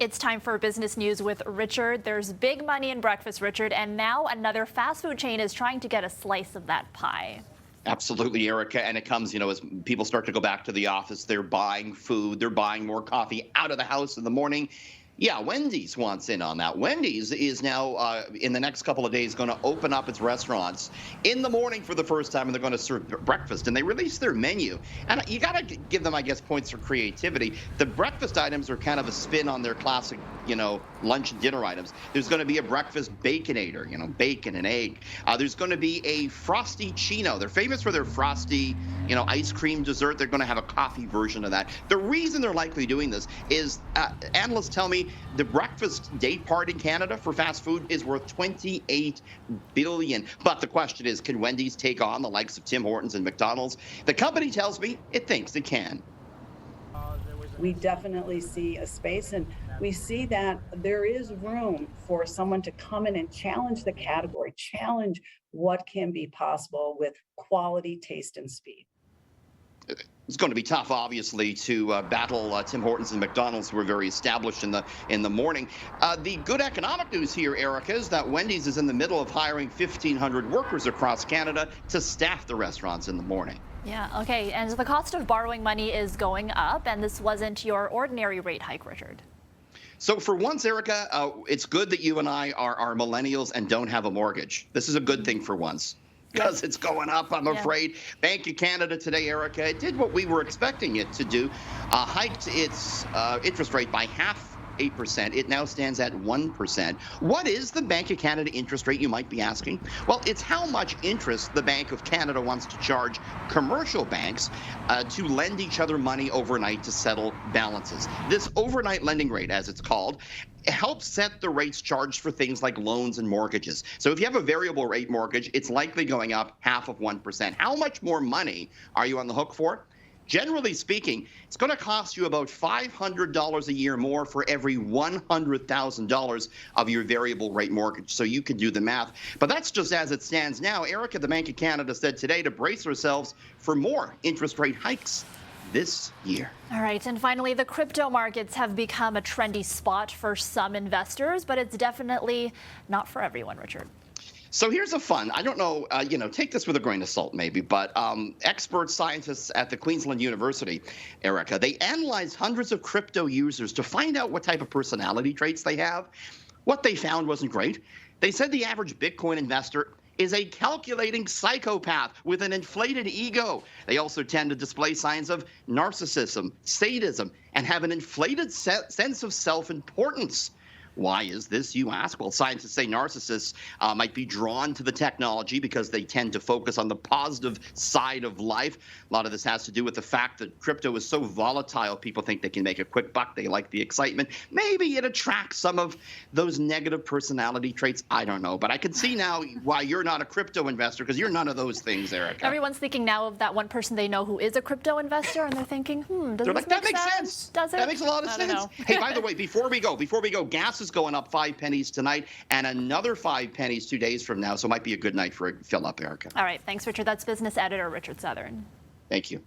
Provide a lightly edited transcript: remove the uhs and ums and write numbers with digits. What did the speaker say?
It's time for business news with Richard. There's big money in breakfast, Richard, and now another fast food chain is trying to get a slice of that pie. Absolutely, Erica. And it comes, as people start to go back to the office, they're buying food, they're buying more coffee out of the house in the morning. Yeah, Wendy's wants in on that. Wendy's is now, in the next couple of days, going to open up its restaurants in the morning for the first time, and they're going to serve breakfast. And they release their menu. And you got to give them, I guess, points for creativity. The breakfast items are kind of a spin on their classic, lunch and dinner items. There's going to be a breakfast baconator, bacon and egg. There's going to be a frosty chino. They're famous for their frosty, ice cream dessert. They're going to have a coffee version of that. The reason they're likely doing this is analysts tell me the breakfast day part in Canada for fast food is worth $28 billion. But the question is, can Wendy's take on the likes of Tim Hortons and McDonald's? The company tells me it thinks it can. We definitely see a space, and we see that there is room for someone to come in and challenge the category, challenge what can be possible with quality, taste, and speed. It's going to be tough, obviously, to battle Tim Hortons and McDonald's, who are very established in the morning. The good economic news here, Erica, is that Wendy's is in the middle of hiring 1,500 workers across Canada to staff the restaurants in the morning. Yeah, okay. And the cost of borrowing money is going up, and this wasn't your ordinary rate hike, Richard. So for once, Erica, it's good that you and I are millennials and don't have a mortgage. This is a good thing for once. Because it's going up, I'm afraid. Bank of Canada today, Erica, it did what we were expecting it to do, hiked its interest rate by 0.5%. It now stands at 1%. What is the Bank of Canada interest rate, you might be asking? Well, it's how much interest the Bank of Canada wants to charge commercial banks to lend each other money overnight to settle balances. This overnight lending rate, as it's called, helps set the rates charged for things like loans and mortgages. So if you have a variable rate mortgage, it's likely going up 0.5%. How much more money are you on the hook for? Generally speaking, it's going to cost you about $500 a year more for every $100,000 of your variable rate mortgage. So you can do the math. But that's just as it stands now. Erica, the Bank of Canada, said today to brace ourselves for more interest rate hikes this year. All right, and finally, the crypto markets have become a trendy spot for some investors, but it's definitely not for everyone, Richard. So here's a fun, I don't know, take this with a grain of salt maybe, but expert scientists at the Queensland University, Erica, they analyzed hundreds of crypto users to find out what type of personality traits they have. What they found wasn't great. They said the average Bitcoin investor is a calculating psychopath with an inflated ego. They also tend to display signs of narcissism, sadism, and have an inflated sense of self-importance. Why is this, you ask? Well, scientists say narcissists might be drawn to the technology because they tend to focus on the positive side of life. A lot of this has to do with the fact that crypto is so volatile. People think they can make a quick buck. They like the excitement. Maybe it attracts some of those negative personality traits. I don't know. But I can see now why you're not a crypto investor, because you're none of those things, Erica. Everyone's thinking now of that one person they know who is a crypto investor, and they're thinking, does they're this like, make that makes sense? Does it? That makes a lot of sense. Hey, by the way, before we go, gas is going up 5 pennies tonight and another 5 pennies 2 days from now. So it might be a good night for a fill up, Erica. All right. Thanks, Richard. That's business editor Richard Southern. Thank you.